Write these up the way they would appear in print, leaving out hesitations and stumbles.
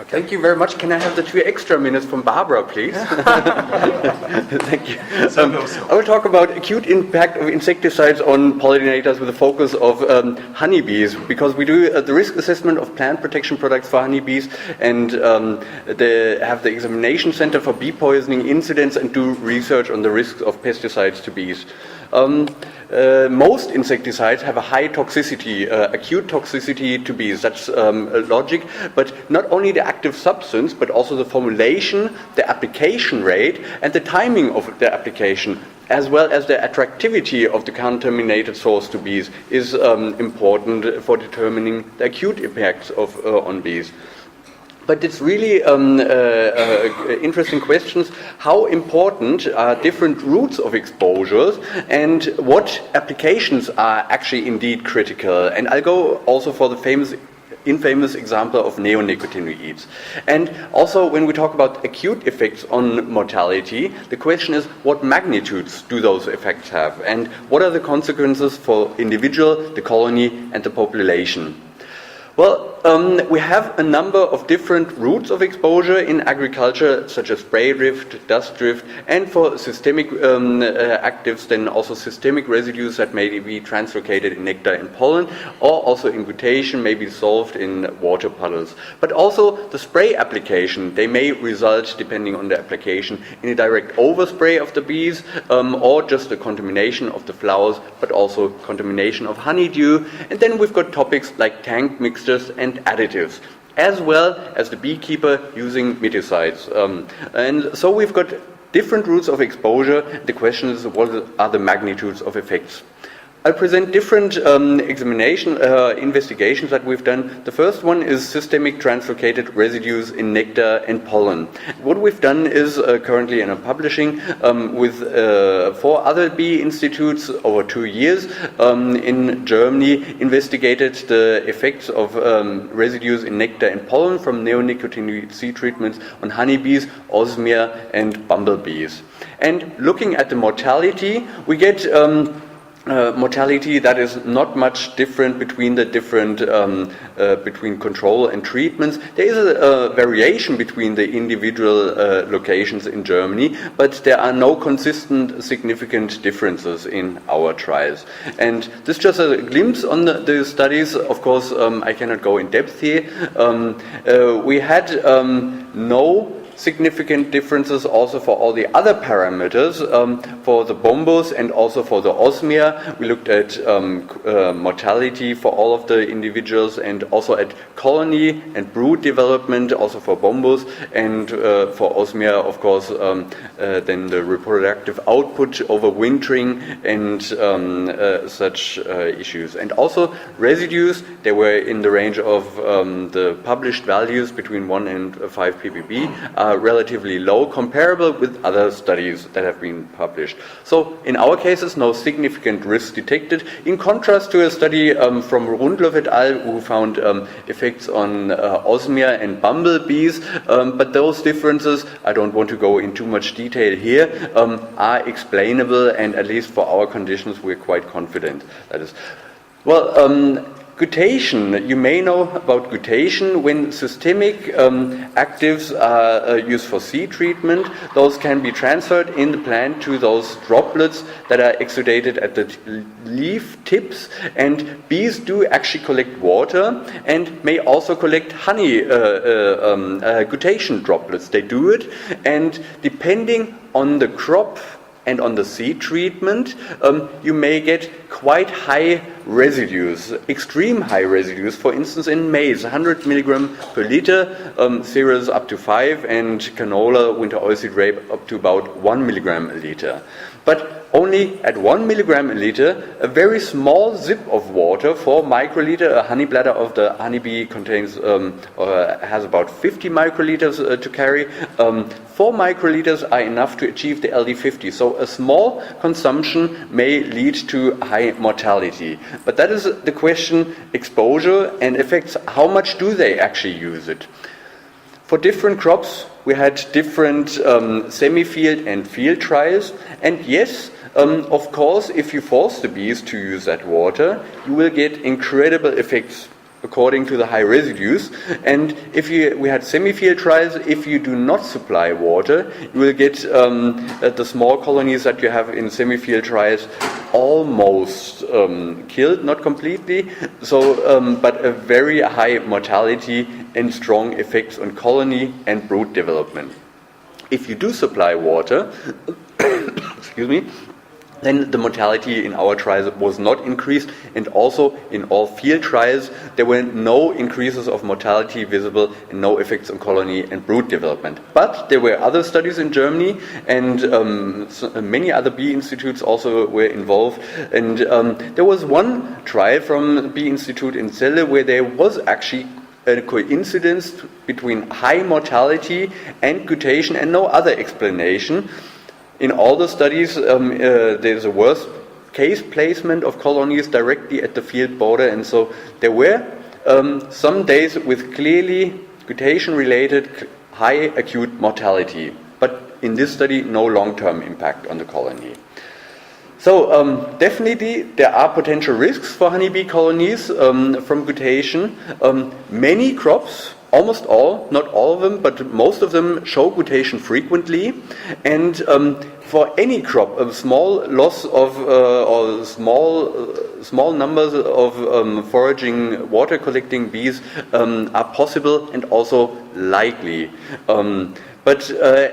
Thank you very much. Can I have the 2 extra minutes from Barbara, please? Thank you. I will talk about acute impact of insecticides on pollinators with a focus of honeybees, because we do the risk assessment of plant protection products for honeybees, and they have the examination center for bee poisoning incidents and do research on the risks of pesticides to bees. Most insecticides have a high toxicity, acute toxicity to bees. That's logic, but not only the active substance, but also the formulation, the application rate, and the timing of the application, as well as the attractivity of the contaminated source to bees, is important for determining the acute impacts on bees. But it's really interesting questions. How important are different routes of exposures, and what applications are actually indeed critical? And I'll go also for the infamous example of neonicotinoids. And also, when we talk about acute effects on mortality, the question is, what magnitudes do those effects have? And what are the consequences for individual, the colony, and the population? Well, we have a number of different routes of exposure in agriculture, such as spray drift, dust drift, and for systemic actives, then also systemic residues that may be translocated in nectar and pollen, or also in guttation, may be dissolved in water puddles. But also the spray application, they may result, depending on the application, in a direct overspray of the bees, or just a contamination of the flowers, but also contamination of honeydew. And then we've got topics like tank mixtures and additives, as well as the beekeeper using miticides. And so we've got different routes of exposure. The question is, what are the magnitudes of effects? I'll present different investigations that we've done. The first one is systemic translocated residues in nectar and pollen. What we've done is currently, and I'm publishing, with 4 other bee institutes over 2 years in Germany, investigated the effects of residues in nectar and pollen from neonicotinoid seed treatments on honeybees, osmia, and bumblebees. And looking at the mortality, we get mortality that is not much different between the different between control and treatments. There is a variation between the individual locations in Germany, but there are no consistent significant differences in our trials. And this is just a glimpse on the studies. Of course, I cannot go in depth here. We had no significant differences also for all the other parameters, for the bombus and also for the osmia. We looked at mortality for all of the individuals, and also at colony and brood development, also for bombus, and for osmia, of course, then the reproductive output over wintering and such issues. And also residues, they were in the range of the published values between 1 and 5 ppb, are relatively low, comparable with other studies that have been published. So in our cases, no significant risk detected, in contrast to a study from Rundloff et al., who found effects on osmia and bumblebees, but those differences, I don't want to go in too much detail here, are explainable, and at least for our conditions, we're quite confident. That is, well, guttation, you may know about guttation. When systemic actives are used for seed treatment, those can be transferred in the plant to those droplets that are exudated at the leaf tips, and bees do actually collect water and may also collect honey guttation droplets. They do it, and depending on the crop and on the seed treatment, you may get quite high residues, extreme high residues. For instance, in maize, 100 milligram per liter, cereals up to 5, and canola, winter oilseed rape, up to about 1 milligram a liter. But only at 1 milligram a liter, a very small zip of water, 4 microliter, a honey bladder of the honeybee contains has about 50 microliters to carry. 4 microliters are enough to achieve the LD50. So a small consumption may lead to high mortality. But that is the question: exposure and effects. How much do they actually use it? For different crops, we had different semi-field and field trials. And yes, of course, if you force the bees to use that water, you will get incredible effects. according to the high residues. And if we had semi-field trials, if you do not supply water, you will get the small colonies that you have in semi-field trials almost killed, not completely, so but a very high mortality and strong effects on colony and brood development. If you do supply water, excuse me, then the mortality in our trials was not increased, and also in all field trials there were no increases of mortality visible and no effects on colony and brood development. But there were other studies in Germany, and many other bee institutes also were involved, and there was one trial from the Bee Institute in Celle where there was actually a coincidence between high mortality and gutation and no other explanation. In all the studies, there's a worst case placement of colonies directly at the field border, and so there were some days with clearly gutation-related high acute mortality, but in this study, no long-term impact on the colony. So definitely there are potential risks for honeybee colonies from gutation. Many crops, almost all, not all of them, but most of them show gutation frequently. And for any crop, a small loss of or small numbers of foraging, water collecting bees are possible and also likely. But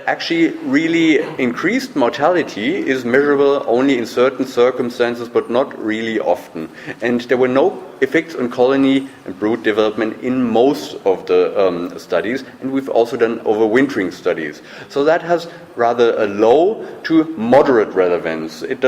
actually really increased mortality is measurable only in certain circumstances, but not really often. And there were no effects on colony and brood development in most of the studies, and we've also done overwintering studies. So that has rather a low to moderate relevance. It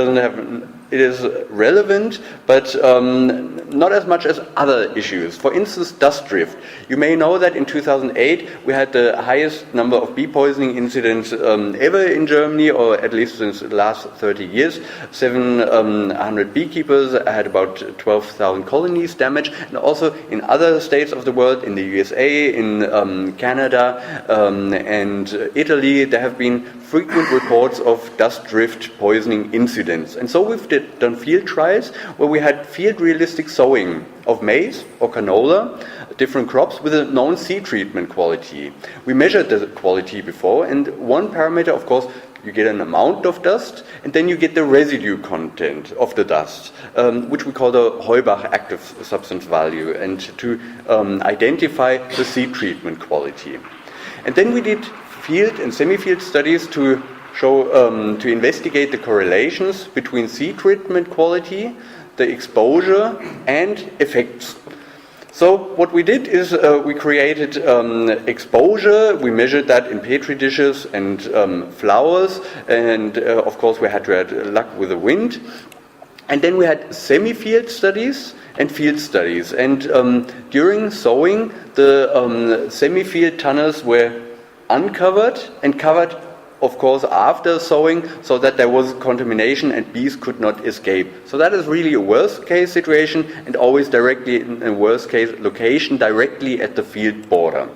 is relevant, but not as much as other issues. For instance, dust drift. You may know that in 2008 we had the highest number of bee poisoning incidents ever in Germany, or at least since the last 30 years. 700 beekeepers had about 12,000 colonies damaged, and also in other states of the world, in the USA, in Canada, and Italy, there have been frequent reports of dust drift poisoning incidents. And so we've done field trials where we had field realistic sowing of maize or canola, different crops with a known seed treatment quality. We measured the quality before, and one parameter, of course, you get an amount of dust, and then you get the residue content of the dust, which we call the Heumbach active substance value, and to identify the seed treatment quality. And then we did field and semi-field studies to show, to investigate the correlations between seed treatment quality, the exposure, and effects. So what we did is we created exposure. We measured that in petri dishes and flowers, and of course we had to have luck with the wind. And then we had semi-field studies and field studies. And during sowing, the semi-field tunnels were uncovered and covered, of course, after sowing, so that there was contamination and bees could not escape. So that is really a worst case situation, and always directly in a worst case location directly at the field border.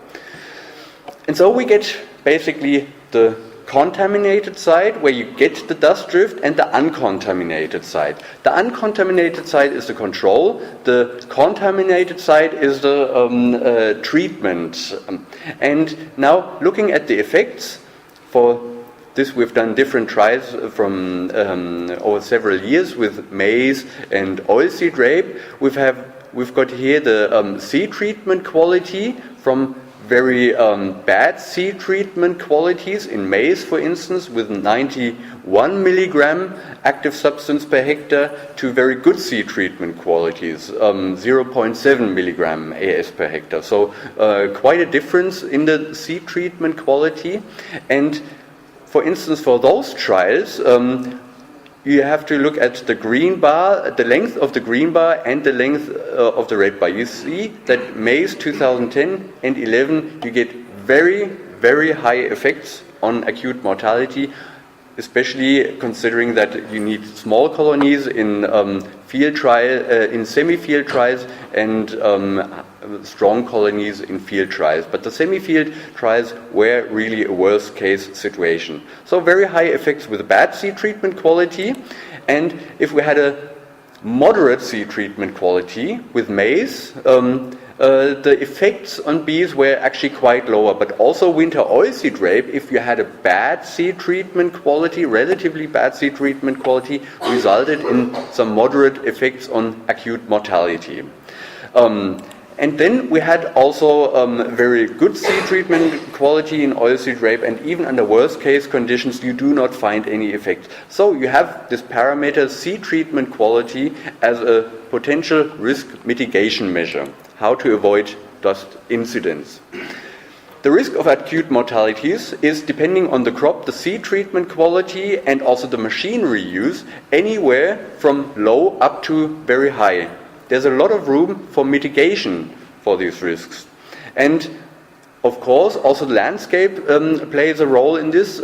And so we get basically the contaminated side, where you get the dust drift, and the uncontaminated side. The uncontaminated side is the control. The contaminated side is the treatment. And now looking at the effects, for this we've done different trials from over several years with maize and oilseed rape. We've got here the seed treatment quality from very bad seed treatment qualities in maize, for instance, with 91 milligram active substance per hectare, to very good seed treatment qualities, 0.7 milligram AS per hectare. So quite a difference in the seed treatment quality. And for instance, for those trials, you have to look at the green bar, the length of the green bar and the length of the red bar. You see that maize 2010 and 11, you get very, very high effects on acute mortality, especially considering that you need small colonies in field trial, in semi-field trials, and strong colonies in field trials. But the semi-field trials were really a worst case situation. So very high effects with a bad seed treatment quality. And if we had a moderate seed treatment quality with maize, the effects on bees were actually quite lower. But also winter oilseed rape, if you had a bad seed treatment quality, relatively bad seed treatment quality, resulted in some moderate effects on acute mortality. And then we had also very good seed treatment quality in oilseed rape, and even under worst case conditions you do not find any effect. So you have this parameter seed treatment quality as a potential risk mitigation measure, how to avoid dust incidents. The risk of acute mortalities is, depending on the crop, the seed treatment quality and also the machinery use, anywhere from low up to very high. There's a lot of room for mitigation for these risks. And of course, also the landscape plays a role in this.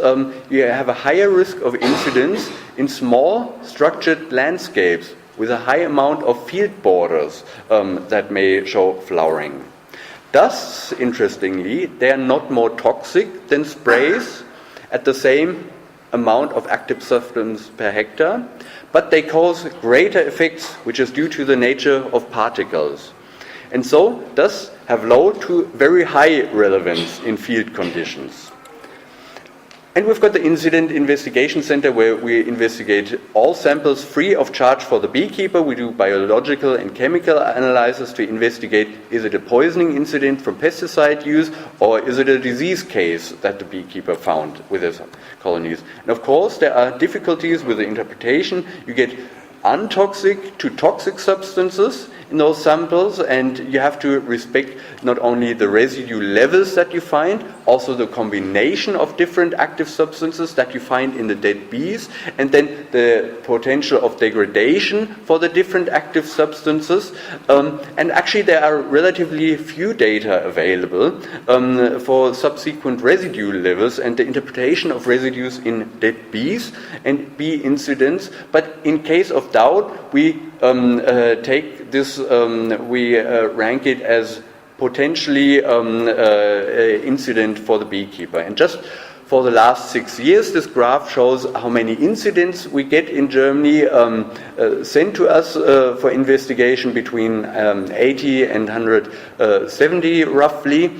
You have a higher risk of incidents in small structured landscapes with a high amount of field borders that may show flowering. Thus, interestingly, they are not more toxic than sprays at the same amount of active substance per hectare, but they cause greater effects, which is due to the nature of particles, and so thus have low to very high relevance in field conditions. And we've got the Incident Investigation Center, where we investigate all samples free of charge for the beekeeper. We do biological and chemical analysis to investigate, is it a poisoning incident from pesticide use, or is it a disease case that the beekeeper found with his colonies. And of course, there are difficulties with the interpretation. You get untoxic to toxic substances in those samples, and you have to respect not only the residue levels that you find, also the combination of different active substances that you find in the dead bees, and then the potential of degradation for the different active substances. And actually there are relatively few data available for subsequent residue levels and the interpretation of residues in dead bees and bee incidents. But in case of doubt, we take this, we rank it as potentially incident for the beekeeper. And just for the last 6 years, this graph shows how many incidents we get in Germany sent to us for investigation, between 80 and 170 roughly.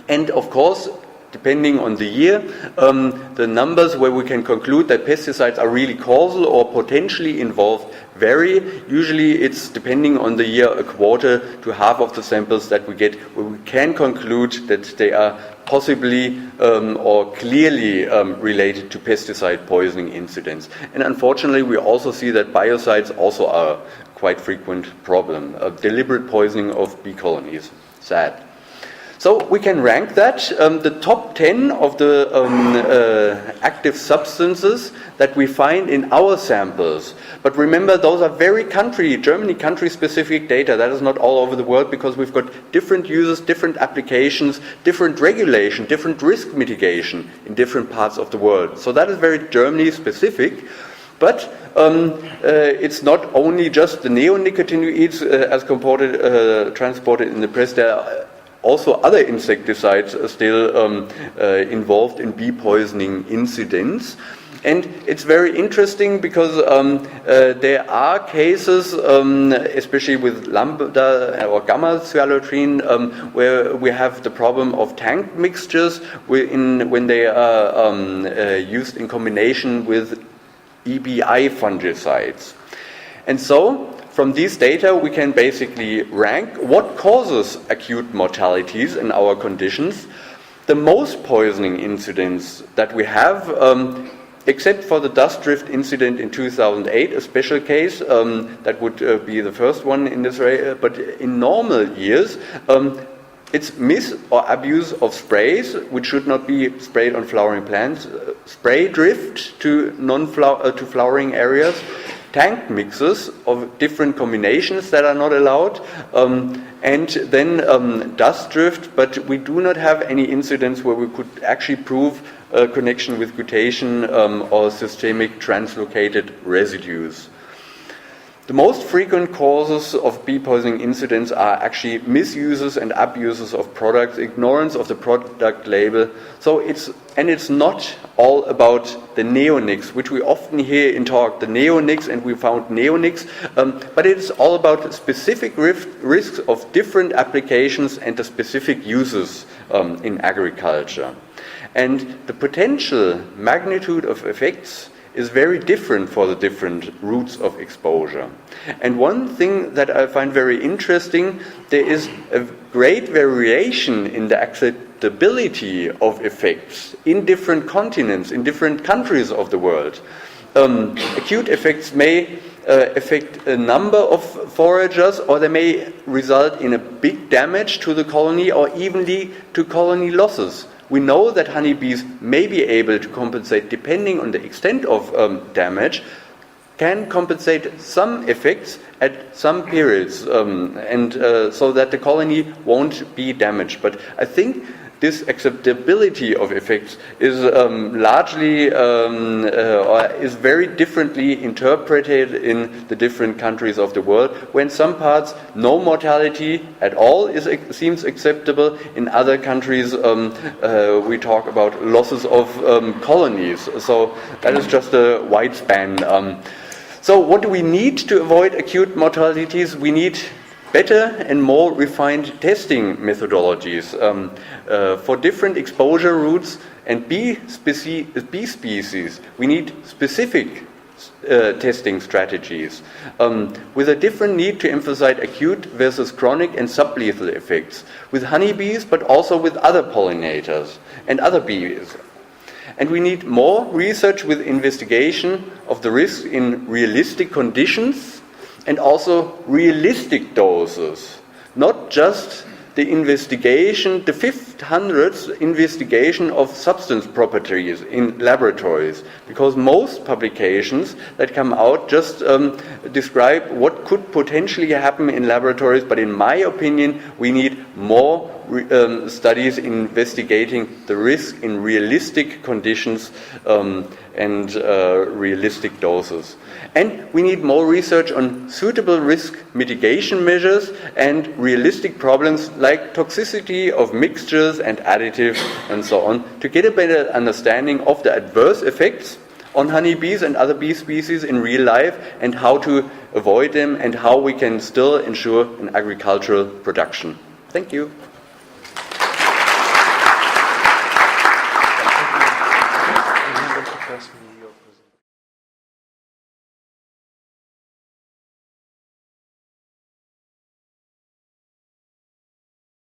And of course, depending on the year, the numbers where we can conclude that pesticides are really causal or potentially involved vary. Usually it's, depending on the year, a quarter to half of the samples that we get where we can conclude that they are possibly or clearly related to pesticide poisoning incidents. And unfortunately, we also see that biocides also are a quite frequent problem, deliberate poisoning of bee colonies. Sad. So we can rank that, the top 10 of the active substances that we find in our samples. But remember, those are very Germany country-specific data. That is not all over the world, because we've got different uses, different applications, different regulation, different risk mitigation in different parts of the world. So that is very Germany-specific. But it's not only just the neonicotinoids as transported in the press. There are also other insecticides are still involved in bee poisoning incidents. And it's very interesting because there are cases, especially with lambda or gamma cyalotrine, where we have the problem of tank mixtures when they are used in combination with EBI fungicides. And so, from these data, we can basically rank what causes acute mortalities in our conditions. The most poisoning incidents that we have, except for the dust drift incident in 2008, a special case, that would be the first one in this area, but in normal years, it's mis or abuse of sprays, which should not be sprayed on flowering plants, spray drift to flowering areas, tank mixes of different combinations that are not allowed, and then dust drift, but we do not have any incidents where we could actually prove a connection with guttation or systemic translocated residues. The most frequent causes of bee poisoning incidents are actually misuses and abuses of products, ignorance of the product label. So it's not all about the neonics, which we often hear in talk, the neonics, and we found neonics, but it's all about specific risks of different applications and the specific uses in agriculture. And the potential magnitude of effects is very different for the different routes of exposure. And one thing that I find very interesting, there is a great variation in the acceptability of effects in different continents, in different countries of the world. Acute effects may affect a number of foragers, or they may result in a big damage to the colony, or even lead to colony losses. We know that honeybees may be able to compensate, depending on the extent of damage, can compensate some effects at some periods, so that the colony won't be damaged. But I think this acceptability of effects is largely or is very differently interpreted in the different countries of the world. When some parts no mortality at all seems acceptable, in other countries we talk about losses of colonies. So that is just a wide span. So what do we need to avoid acute mortalities? We need better and more refined testing methodologies for different exposure routes and bee species. We need specific testing strategies with a different need to emphasize acute versus chronic and sublethal effects with honeybees, but also with other pollinators and other bees. And we need more research with investigation of the risk in realistic conditions and also realistic doses, not just the investigation, the 500th investigation of substance properties in laboratories, because most publications that come out just describe what could potentially happen in laboratories, but in my opinion we need more studies investigating the risk in realistic conditions and realistic doses. And we need more research on suitable risk mitigation measures and realistic problems like toxicity of mixtures and additives and so on, to get a better understanding of the adverse effects on honeybees and other bee species in real life, and how to avoid them, and how we can still ensure an agricultural production. Thank you.